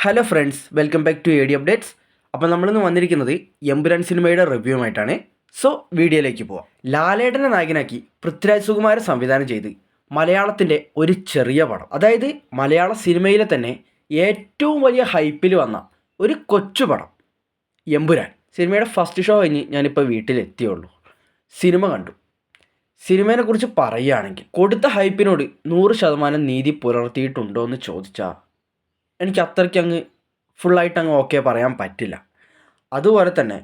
Hello friends, welcome back to A D updates. അപ്പോൾ നമ്മളിന്ന് വന്നിരിക്കുന്നത് എമ്പുരാൻ സിനിമയുടെ റിവ്യൂമായിട്ടാണ്. സോ വീഡിയോയിലേക്ക് പോവാം. ലാലേട്ടനെ നായകനാക്കി പൃഥ്വിരാജ് സുകുമാരൻ സംവിധാനം ചെയ്ത് മലയാളത്തിൻ്റെ ഒരു ചെറിയ പടം, അതായത് മലയാള സിനിമയിലെ തന്നെ ഏറ്റവും വലിയ ഹൈപ്പിൽ വന്ന ഒരു കൊച്ചു പടം എമ്പുരാൻ. സിനിമയുടെ ഫസ്റ്റ് ഷോ കഴിഞ്ഞ് ഞാനിപ്പോൾ വീട്ടിലെത്തിയുള്ളൂ. സിനിമ കണ്ടു. സിനിമയെക്കുറിച്ച് പറയുകയാണെങ്കിൽ കൊടുത്ത ഹൈപ്പിനോട് 100% നീതി പുലർത്തിയിട്ടുണ്ടോ എന്ന് ചോദിച്ചാൽ എനിക്ക് അത്രയ്ക്ക് അങ്ങ് ഫുള്ളായിട്ട് അങ്ങ് ഓക്കെ പറയാൻ പറ്റില്ല. അതുപോലെ തന്നെ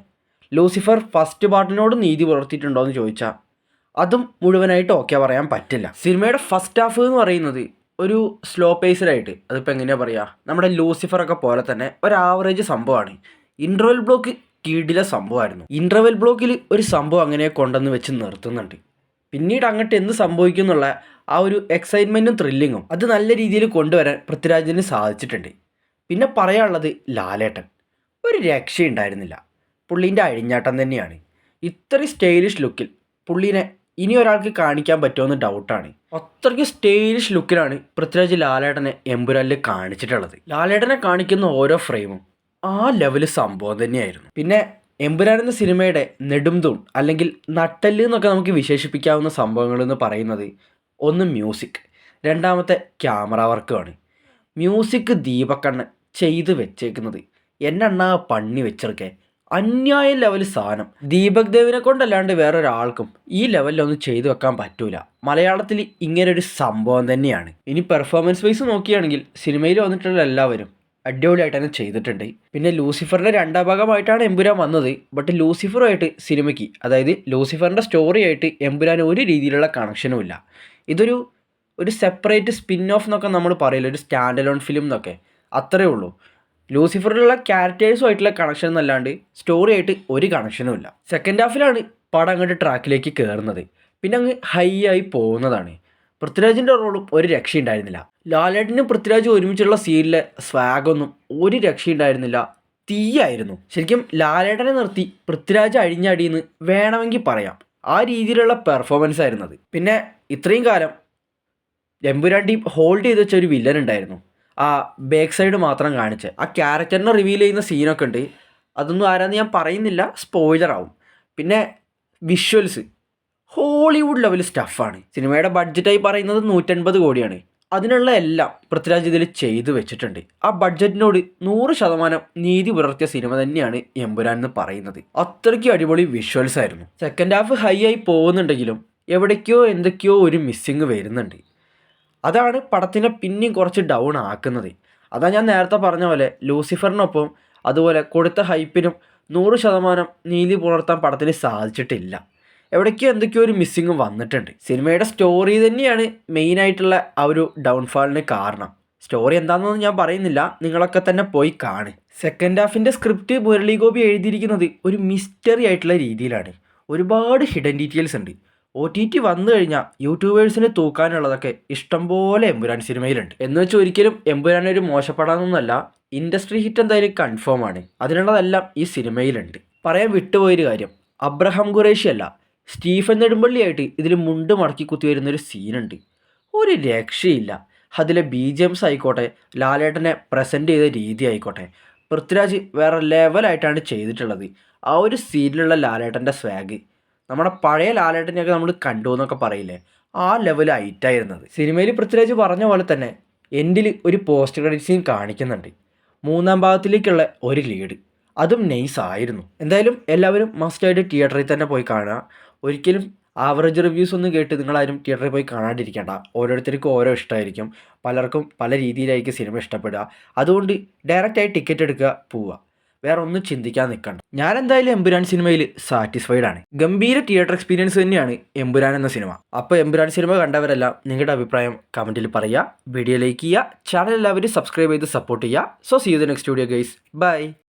ലൂസിഫർ ഫസ്റ്റ് പാർട്ടിനോട് നീതി പുലർത്തിയിട്ടുണ്ടോ എന്ന് ചോദിച്ചാൽ അതും മുഴുവനായിട്ട് ഓക്കെ പറയാൻ പറ്റില്ല. സിനിമയുടെ ഫസ്റ്റ് ഹാഫ് എന്ന് പറയുന്നത് ഒരു സ്ലോ പേസിലായിട്ട്, അതിപ്പോൾ എങ്ങനെയാണ് പറയുക, നമ്മുടെ ലൂസിഫറൊക്കെ പോലെ തന്നെ ഒരു ആവറേജ് സംഭവമാണ്. ഇൻ്റർവെൽ ബ്ലോക്ക് കീഴിലെ സംഭവമായിരുന്നു. ഇൻ്റർവെൽ ബ്ലോക്കിൽ ഒരു സംഭവം അങ്ങനെ കൊണ്ടുവന്ന് വെച്ച് നിർത്തുന്നുണ്ട്. പിന്നീട് അങ്ങോട്ട് എന്ത് സംഭവിക്കും എന്നുള്ള ആ ഒരു എക്സൈറ്റ്മെൻറ്റും ത്രില്ലിങ്ങും അത് നല്ല രീതിയിൽ കൊണ്ടുവരാൻ പൃഥ്വിരാജിന് സാധിച്ചിട്ടുണ്ട്. പിന്നെ പറയാനുള്ളത് ലാലേട്ടൻ ഒരു രക്ഷയുണ്ടായിരുന്നില്ല. പുള്ളീൻ്റെ അഴിഞ്ഞാട്ടം തന്നെയാണ്. ഇത്രയും സ്റ്റൈലിഷ് ലുക്കിൽ പുള്ളീനെ ഇനി ഒരാൾക്ക് കാണിക്കാൻ പറ്റുമെന്ന് ഡൗട്ടാണ്. അത്രയ്ക്ക് സ്റ്റൈലിഷ് ലുക്കിലാണ് പൃഥ്വിരാജ് ലാലേട്ടനെ എമ്പുരാനിൽ കാണിച്ചിട്ടുള്ളത്. ലാലേട്ടനെ കാണിക്കുന്ന ഓരോ ഫ്രെയിമും ആ ലെവല് സംഭവം തന്നെയായിരുന്നു. പിന്നെ എമ്പുരാൻ എന്ന സിനിമയുടെ നെടുംതൂൺ അല്ലെങ്കിൽ നട്ടെല്ല് എന്നൊക്കെ നമുക്ക് വിശേഷിപ്പിക്കാവുന്ന സംഭവങ്ങൾ എന്ന് പറയുന്നത് ഒന്ന് മ്യൂസിക്, രണ്ടാമത്തെ ക്യാമറ വർക്കുമാണ്. മ്യൂസിക് ദീപക്കണ്ണൻ ചെയ്ത് വെച്ചേക്കുന്നത് എന്നെണ്ണാ പണി വെച്ചിരിക്കെ അന്യായ ലെവൽ സാധനം. ദീപക് ദേവിനെ കൊണ്ടല്ലാണ്ട് വേറൊരാൾക്കും ഈ ലെവലിലൊന്നും ചെയ്തു വെക്കാൻ പറ്റൂല. മലയാളത്തിൽ ഇങ്ങനൊരു സംഭവം തന്നെയാണ്. ഇനി പെർഫോമൻസ് വൈസ് നോക്കുകയാണെങ്കിൽ സിനിമയിൽ വന്നിട്ടുള്ള എല്ലാവരും അടിപൊളിയായിട്ട് തന്നെ ചെയ്തിട്ടുണ്ട്. പിന്നെ ലൂസിഫറിൻ്റെ രണ്ടാം ഭാഗമായിട്ടാണ് എമ്പുരാൻ വന്നത്. ബട്ട് ലൂസിഫറുമായിട്ട് സിനിമയ്ക്ക്, അതായത് ലൂസിഫറിൻ്റെ സ്റ്റോറിയായിട്ട് എമ്പുരാൻ ഒരു രീതിയിലുള്ള കണക്ഷനും ഇല്ല. ഇതൊരു സെപ്പറേറ്റ് സ്പിൻ ഓഫ് എന്നൊക്കെ നമ്മൾ പറയില്ല, ഒരു സ്റ്റാൻഡ് അലോൺ ഫിലിം എന്നൊക്കെ, അത്രയേ ഉള്ളൂ. ലൂസിഫറിലുള്ള ക്യാരക്ടേഴ്സുമായിട്ടുള്ള കണക്ഷൻ എന്നല്ലാണ്ട് സ്റ്റോറിയായിട്ട് ഒരു കണക്ഷനും ഇല്ല. സെക്കൻഡ് ഹാഫിലാണ് പടം അങ്ങോട്ട് ട്രാക്കിലേക്ക് കയറുന്നത്. പിന്നെ അങ്ങ് ഹൈ ആയി പോകുന്നതാണ്. പൃഥ്വിരാജിൻ്റെ റോളും ഒരു രക്ഷയുണ്ടായിരുന്നില്ല. ലാലേട്ടനും പൃഥ്വിരാജും ഒരുമിച്ചുള്ള സീനിലെ സ്വാഗൊന്നും ഒരു രക്ഷയുണ്ടായിരുന്നില്ല. തീയായിരുന്നു. ശരിക്കും ലാലേട്ടനെ നിർത്തി പൃഥ്വിരാജ് അഴിഞ്ഞടിയെന്ന് വേണമെങ്കിൽ പറയാം. ആ രീതിയിലുള്ള പെർഫോമൻസ് ആയിരുന്നത്. പിന്നെ ഇത്രയും കാലം എമ്പുരാൻ ടീം ഹോൾഡ് ചെയ്ത് വെച്ച ഒരു വില്ലൻ ഉണ്ടായിരുന്നു. ആ ബാക്ക് സൈഡ് മാത്രം കാണിച്ച് ആ ക്യാരക്ടറിനെ റിവീൽ ചെയ്യുന്ന സീനൊക്കെ ഉണ്ട്. അതൊന്നും ആരാന്ന് ഞാൻ പറയുന്നില്ല, സ്പോയിലർ ആവും. പിന്നെ വിഷ്വൽസ് ഹോളിവുഡ് ലെവൽ സ്റ്റഫാണ്. സിനിമയുടെ ബഡ്ജറ്റായി പറയുന്നത് 150 കോടിയാണ്. അതിനുള്ള എല്ലാം പൃഥ്വിരാജ് ഇതിൽ ചെയ്തു വെച്ചിട്ടുണ്ട്. ആ ബഡ്ജറ്റിനോട് 100% നീതി പുലർത്തിയ സിനിമ തന്നെയാണ് എമ്പുരാൻ എന്ന് പറയുന്നത്. അത്രയ്ക്കും അടിപൊളി വിഷ്വൽസ് ആയിരുന്നു. സെക്കൻഡ് ഹാഫ് ഹൈ ആയി പോകുന്നുണ്ടെങ്കിലും എവിടേക്കോ എന്തൊക്കെയോ ഒരു മിസ്സിങ് വരുന്നുണ്ട്. അതാണ് പടത്തിനെ പിന്നെയും കുറച്ച് ഡൗൺ ആക്കുന്നത്. അതാ ഞാൻ നേരത്തെ പറഞ്ഞ പോലെ ലൂസിഫറിനൊപ്പം അതുപോലെ കൊടുത്ത ഹൈപ്പിനും 100% നീതി പുലർത്താൻ പടത്തിന് സാധിച്ചിട്ടില്ല. എവിടേക്കോ എന്തൊക്കെയോ ഒരു മിസ്സിങ് വന്നിട്ടുണ്ട്. സിനിമയുടെ സ്റ്റോറി തന്നെയാണ് മെയിനായിട്ടുള്ള ആ ഒരു ഡൗൺഫാളിന് കാരണം. സ്റ്റോറി എന്താണെന്നൊന്നും ഞാൻ പറയുന്നില്ല, നിങ്ങളൊക്കെ തന്നെ പോയി കാണ്. സെക്കൻഡ് ഹാഫിൻ്റെ സ്ക്രിപ്റ്റ് മുരളി ഗോപി എഴുതിയിരിക്കുന്നത് ഒരു മിസ്റ്ററി ആയിട്ടുള്ള രീതിയിലാണ്. ഒരുപാട് ഹിഡൻ ഡീറ്റെയിൽസ് ഉണ്ട്. OTT വന്നു കഴിഞ്ഞാൽ യൂട്യൂബേഴ്സിന് തൂക്കാനുള്ളതൊക്കെ ഇഷ്ടംപോലെ എമ്പുരാൻ സിനിമയിലുണ്ട്. എന്ന് വെച്ചാൽ ഒരിക്കലും എമ്പുരാൻ ഒരു മോശപ്പെടാനൊന്നുമല്ല, ഇൻഡസ്ട്രി ഹിറ്റ് എന്തായാലും കൺഫേം ആണ്. അതിനുള്ളതെല്ലാം ഈ സിനിമയിലുണ്ട്. പറയാൻ വിട്ടുപോയൊരു കാര്യം, അബ്രഹാം ഖുറേഷി അല്ല, സ്റ്റീഫൻ നെടുമ്പള്ളിയായിട്ട് ഇതിൽ മുണ്ട് മടക്കി കുത്തി വരുന്നൊരു സീനുണ്ട്. ഒരു രക്ഷയില്ല. അതിലെ BGMs ആയിക്കോട്ടെ, ലാലേട്ടനെ പ്രസൻറ്റ് ചെയ്ത രീതി ആയിക്കോട്ടെ, പൃഥ്വിരാജ് വേറെ ലെവലായിട്ടാണ് ചെയ്തിട്ടുള്ളത്. ആ ഒരു സീനിലുള്ള ലാലേട്ടൻ്റെ സ്വാഗ് നമ്മുടെ പഴയ ലാലേട്ടനെയൊക്കെ നമ്മൾ കണ്ടു എന്നൊക്കെ പറയില്ലേ, ആ ലെവൽ ഹൈറ്റായിരുന്നത്. സിനിമയിൽ പൃഥ്വിരാജ് പറഞ്ഞ പോലെ തന്നെ എൻഡിൽ ഒരു പോസ്റ്റ് ക്രെഡിറ്റ് സീൻ കാണിക്കുന്നുണ്ട്. മൂന്നാം ഭാഗത്തിലേക്കുള്ള ഒരു ലീഡ്, അതും നൈസ് ആയിരുന്നു. എന്തായാലും എല്ലാവരും മസ്റ്റായിട്ട് തിയേറ്ററിൽ തന്നെ പോയി കാണുക. ഒരിക്കലും ആവറേജ് റിവ്യൂസ് ഒന്നും കേട്ട് നിങ്ങളാരും തിയേറ്ററിൽ പോയി കാണാണ്ടിരിക്കേണ്ട. ഓരോരുത്തർക്കും ഓരോ ഇഷ്ടമായിരിക്കും. പലർക്കും പല രീതിയിലായിരിക്കും സിനിമ ഇഷ്ടപ്പെടുക. അതുകൊണ്ട് ഡയറക്റ്റായി ടിക്കറ്റ് എടുക്കുക, പോവുക, വേറെ ഒന്നും ചിന്തിക്കാൻ നിൽക്കണ്ട. ഞാൻ എന്തായാലും എമ്പുരാൻ സിനിമയിൽ സാറ്റിസ്ഫൈഡ് ആണ്. ഗംഭീര തിയേറ്റർ എക്സ്പീരിയൻസ് തന്നെയാണ് എമ്പുരാൻ എന്ന സിനിമ. അപ്പോൾ എമ്പുരാൻ സിനിമ കണ്ടവരെല്ലാം നിങ്ങളുടെ അഭിപ്രായം കമൻറ്റിൽ പറയുക, വീഡിയോ ലൈക്ക് ചെയ്യുക, ചാനൽ എല്ലാവരും സബ്സ്ക്രൈബ് ചെയ്ത് സപ്പോർട്ട് ചെയ്യുക. So see you the next video guys, by.